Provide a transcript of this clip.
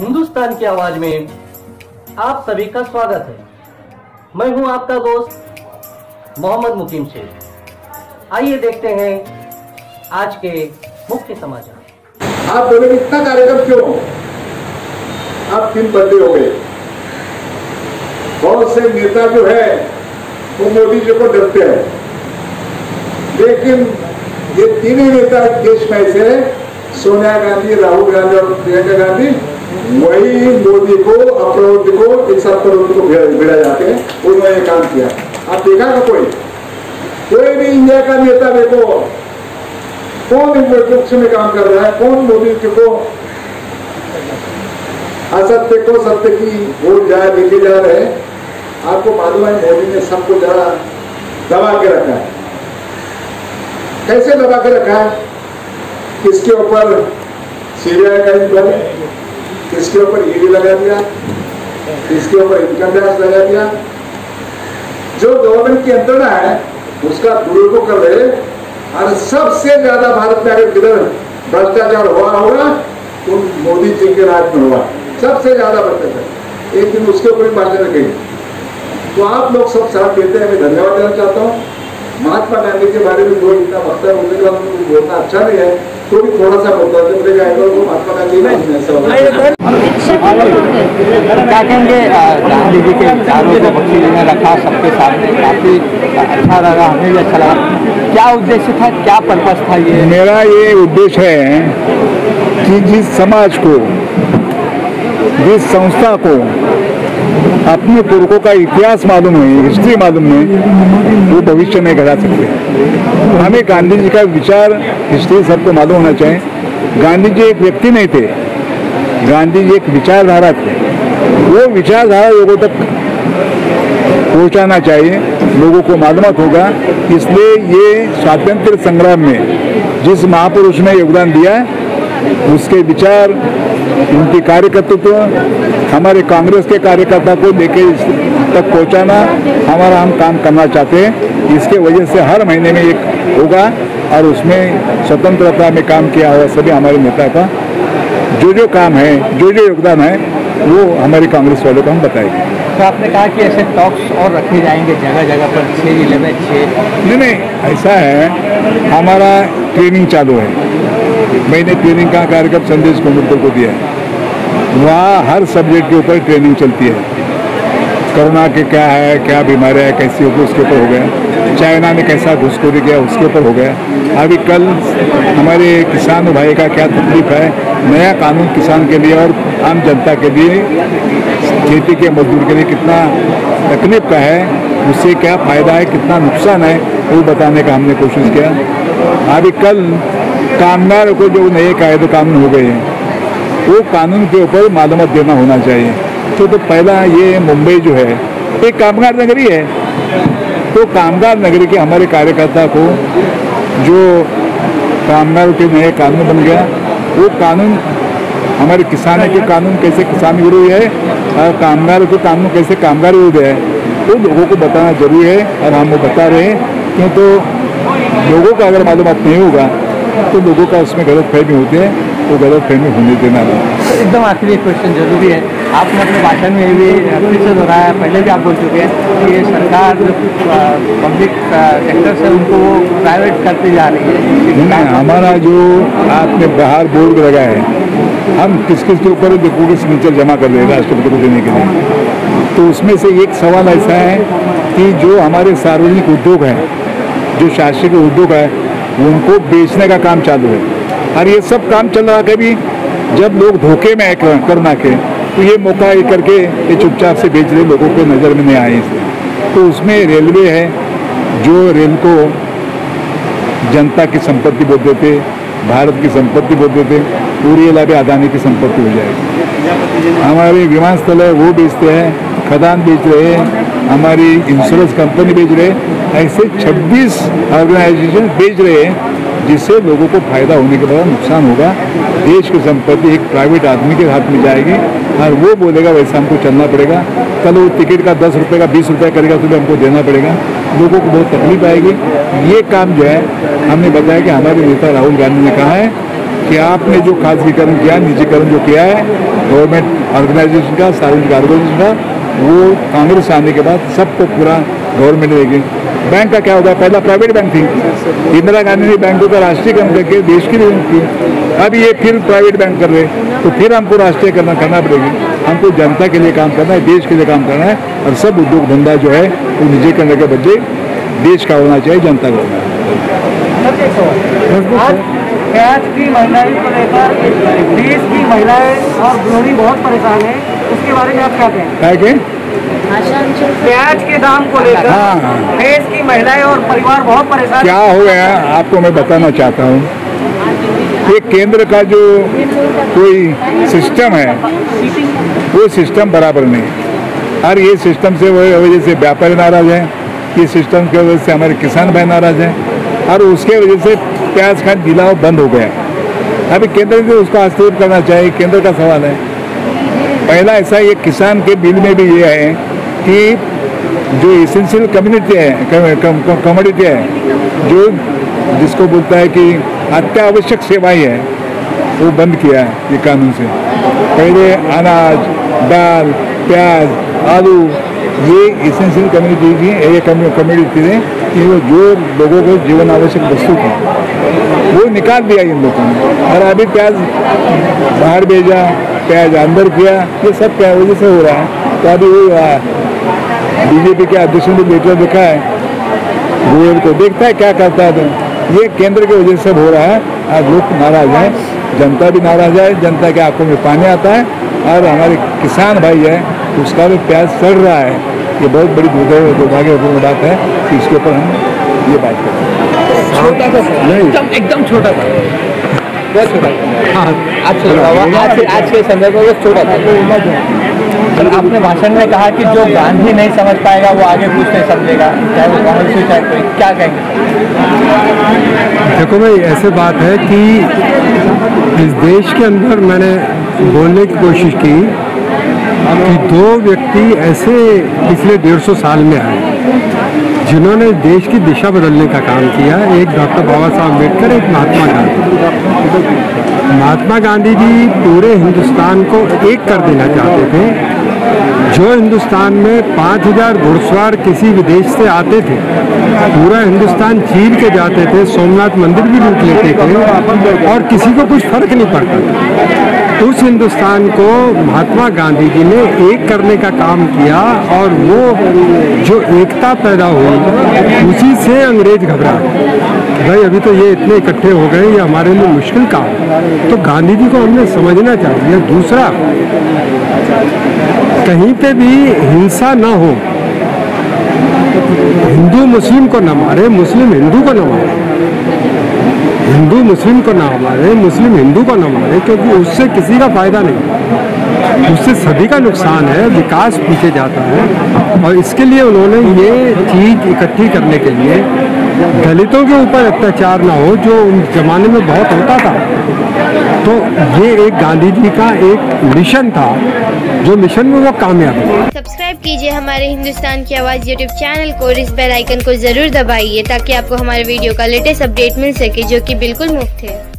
हिंदुस्तान की आवाज में आप सभी का स्वागत है। मैं हूं आपका दोस्त मोहम्मद मुकीम शेख। आइए देखते हैं आज के मुख्य समाचार। आप बोले इतना कार्यक्रम क्यों? आप 3 बदले हो गए। बहुत से नेता जो है वो मोदी जी को डरते हैं, लेकिन ये तीनों नेता देश में ऐसे हैं, सोनिया गांधी, राहुल गांधी और प्रियंका गांधी, वही मोदी को, अपराधी को, एक साथ करोड़ को भिड़ा जाते हैं। उन्होंने ये काम किया। आप देखा ना कोई भी इंडिया का नेता देखो, कौन विपक्ष में काम कर रहा है, कौन मोदी को असत्य को सत्य की वोट जाए लेके जा रहे हैं। आपको मालूम है मोदी ने सबको जरा दबा के रखा है। कैसे दबा के रखा है? किसके ऊपर सीबीआई का इंक्वायरी, किसके ऊपर ईडी लगा दिया, किसके ऊपर इनकम टैक्स लगा दिया। जो गवर्नमेंट की यंत्रणा है उसका दुरुपयोग कर रहे। और सबसे ज्यादा भारत में अगर किधर भ्रष्टाचार हुआ होगा तो मोदी जी के राज में हुआ, सबसे ज्यादा भ्रष्टाचार। एक दिन उसके ऊपर बातें रखेंगे। तो आप लोग सब साथ देते हैं, मैं धन्यवाद देना चाहता हूँ। महात्मा गांधी के बारे में जो इतना वक्तव्य होने के बाद बोलना अच्छा नहीं है, तो भी थोड़ा सा बोलता है। मुझे महात्मा गांधी क्या कहेंगे? गांधी जी के विचारों को बख्शी जी ने रखा सबके सामने, काफी अच्छा लगा, हमें भी अच्छा लगा। क्या उद्देश्य था, क्या पर्पस था? ये मेरा ये उद्देश्य है कि जिस समाज को, जिस संस्था को अपने पुरखों का इतिहास मालूम है, हिस्ट्री मालूम है, वो भविष्य में घड़ा सकते हैं। हमें गांधी जी का विचार, हिस्ट्री सबको मालूम होना चाहिए। गांधी जी एक व्यक्ति नहीं थे, गांधी जी एक विचारधारा थे। वो विचारधारा लोगों तक पहुंचाना चाहिए, लोगों को मालूमात होगा। इसलिए ये स्वातंत्र संग्राम में जिस महापुरुष ने योगदान दिया है, उसके विचार, उनकी कार्यकर्तृत्व हमारे कांग्रेस के कार्यकर्ता को लेके तक पहुंचाना हमारा हम काम करना चाहते हैं। इसके वजह से हर महीने में एक होगा और उसमें स्वतंत्रता में काम किया हुआ सभी हमारे नेता का जो काम है, जो योगदान है, वो हमारी कांग्रेस वालों को हम बताएंगे। तो आपने कहा कि ऐसे टॉक्स और रखे जाएंगे जगह जगह पर, 6 जिले में 6। नहीं, ऐसा है, हमारा ट्रेनिंग चालू है। मैंने ट्रेनिंग का कार्यक्रम संदेश कोमरकर को दिया है। वहाँ हर सब्जेक्ट के ऊपर ट्रेनिंग चलती है। कोरोना के क्या है, क्या बीमारियाँ है, कैसी होगी, उसके ऊपर हो गया। चाइना में कैसा घुसखोरी किया, उसके ऊपर हो गया। अभी कल हमारे किसान भाई का क्या तकलीफ है, नया कानून किसान के लिए और आम जनता के लिए, खेती के मजदूर के लिए कितना तकलीफ का है, उससे क्या फ़ायदा है, कितना नुकसान है, वो बताने का हमने कोशिश किया। अभी कल कामगार को जो नए कायदे कानून हो गए हैं, वो कानून के ऊपर मालूमात देना होना चाहिए। तो पहला ये मुंबई जो है एक कामगार नगरी है, तो कामगार नगरी के हमारे कार्यकर्ता को जो कामगार के नए कानून बन गया, वो कानून हमारे किसानों के कानून कैसे किसान विरोधी है और कामगार के कानून कैसे कामगार विरोधी है, तो लोगों को बताना जरूरी है। और हम वो बता रहे हैं, क्यों तो लोगों का अगर मालूमात नहीं होगा तो लोगों का उसमें गलत फहमी होती है, वो गलत फहमी होने देना नहीं। एकदम आखिरी क्वेश्चन जरूरी है। आपने अपने भाषण में भी फिर से दोहराया, पहले भी आप बोल चुके हैं कि सरकार पब्लिक सेक्टर से उनको प्राइवेट करती जा रही है। नहीं, हमारा जो आपने बाहर बोर्ड लगाया है, हम किस किस के ऊपर पूरी सिग्नेचर जमा कर रहे हैं राष्ट्रपति को देने के लिए। तो उसमें से एक सवाल ऐसा है कि जो हमारे सार्वजनिक उद्योग हैं, जो शासकीय उद्योग है, उनको बेचने का काम चालू है। और ये सब काम चल रहा है भी जब लोग धोखे में करना के, तो ये मौका ये करके ये चुपचाप से बेच रहे, लोगों को नज़र में नहीं आए इसलिए। तो उसमें रेलवे है, जो रेल को जनता की संपत्ति बोल देते, भारत की संपत्ति बोल देते, पूरी ये लाभ अदानी की संपत्ति हो जाएगी। हमारे विमानस्थल है वो बेचते हैं, खदान बेच रहे हैं, हमारी इंश्योरेंस कंपनी बेच रहे हैं। ऐसे 26 ऑर्गेनाइजेशन बेच रहे हैं, जिससे लोगों को फायदा होने के बाद नुकसान होगा। देश की संपत्ति एक प्राइवेट आदमी के हाथ में जाएगी और वो बोलेगा वैसा हमको चलना पड़ेगा। कल वो टिकट का 10 रुपये का 20 रुपये करेगा तो भी हमको देना पड़ेगा, लोगों को बहुत तकलीफ आएगी। ये काम जो है हमने बताया कि हमारे नेता राहुल गांधी ने कहा है कि आपने जो खासगीकरण किया, निजीकरण जो किया है गवर्नमेंट ऑर्गेनाइजेशन का, सार्वजनिक ऑर्गेनाइजेशन का, वो कांग्रेस आने के बाद सबको पूरा गवर्नमेंट देगी। बैंक का क्या होता है, पहला प्राइवेट बैंक थी, इंदिरा गांधी ने बैंकों का राष्ट्रीयकरण करके देश की लिए की। अब ये फिर प्राइवेट बैंक कर रहे, तो फिर हमको राष्ट्रीयकरण करना पड़ेगी। हमको जनता के लिए काम करना है, देश के लिए काम करना है, और सब उद्योग धंधा जो है वो निजी करने के बदले देश का होना चाहिए, जनता का होना आज प्याज की महंगाई को लेकर देश की महिलाएं और गृहिणी बहुत परेशान है, उसके बारे में आप क्या कहें? प्याज के दाम को लेकर देश की महिलाएं और परिवार बहुत परेशान। क्या हो गया आपको मैं बताना चाहता हूँ। ये केंद्र का जो कोई सिस्टम है वो सिस्टम बराबर नहीं है, और ये सिस्टम से वजह से व्यापारी नाराज हैं, ये सिस्टम की वजह से हमारे किसान भाई नाराज हैं, और उसके वजह से प्याज का दिलाव बंद हो गया। अभी केंद्र से उसको हस्तक्षेप करना चाहिए, केंद्र का सवाल है। पहला ऐसा ये किसान के बिल में भी ये है कि जो एसेंशियल कम्युनिटी है, कमोडिटी है, जो जिसको बोलता है कि अत्यावश्यक सेवाएं है, वो बंद किया है ये कानून से। पहले अनाज, दाल, प्याज, आलू, ये एसेंशियल कम्युनिटी थी, ये कम्युनिटी थी कि वो जो लोगों को जीवन आवश्यक वस्तु थी वो निकाल दिया इन लोगों ने, और अभी प्याज बाहर भेजा, प्याज अंदर किया, ये सब क्या वजह से हो रहा है। तो अभी वही बीजेपी के अध्यक्ष ने लेटर लिखा है, गोयल को देखता है क्या करता है। तो ये केंद्र की वजह से हो रहा है, आज लोग नाराज हैं, जनता भी नाराज है, जनता के आंखों में पानी आता है, और हमारे किसान भाई है उसका भी प्याज सड़ रहा है। ये बहुत बड़ी दुर्भाग्यपूर्ण बात है कि इसके ऊपर हम ये बात करते हैं। छोटा सा एकदम छोटा था, बहुत छोटा था। हाँ, आज के संदर्भ में छोटा था। सर, आपने भाषण में कहा कि जो गांधी नहीं समझ पाएगा वो आगे कुछ नहीं समझेगा, चाहे वो कांग्रेस हो चाहे कोई, क्या कहेंगे? देखो भाई, ऐसी बात है कि इस देश के अंदर मैंने बोलने की कोशिश की कि दो व्यक्ति ऐसे पिछले 150 साल में आए जिन्होंने देश की दिशा बदलने का काम किया। एक डॉक्टर बाबा साहब अम्बेडकर, एक महात्मा गांधी। महात्मा गांधी जी पूरे हिंदुस्तान को एक कर देना चाहते थे। जो हिंदुस्तान में 5000 घुड़सवार किसी विदेश से आते थे, पूरा हिंदुस्तान चीर के जाते थे, सोमनाथ मंदिर भी लूट लेते थे, और किसी को कुछ फर्क नहीं पड़ता था। उस हिंदुस्तान को महात्मा गांधी जी ने एक करने का काम किया, और वो जो एकता पैदा हुई उसी से अंग्रेज घबरा। भाई अभी तो ये इतने इकट्ठे हो गए, ये हमारे लिए मुश्किल काम है। तो गांधी जी को हमने समझना चाहिए। दूसरा, कहीं पे भी हिंसा ना हो, हिंदू मुस्लिम को न मारे, मुस्लिम हिंदू को न मारे, हिंदू मुस्लिम को ना मारे, मुस्लिम हिंदू को न मारे, क्योंकि उससे किसी का फायदा नहीं, उससे सभी का नुकसान है, विकास पीछे जाता है। और इसके लिए उन्होंने ये चीज इकट्ठी करने के लिए दलितों के ऊपर अत्याचार ना हो, जो उस जमाने में बहुत होता था, तो ये एक गांधी जी का एक मिशन था, जो मिशन में वो कामयाब हुआ। सब्सक्राइब कीजिए हमारे हिंदुस्तान की आवाज़ यूट्यूब चैनल को, और इस बेल आइकन को जरूर दबाइए ताकि आपको हमारे वीडियो का लेटेस्ट अपडेट मिल सके, जो कि बिल्कुल मुफ्त है।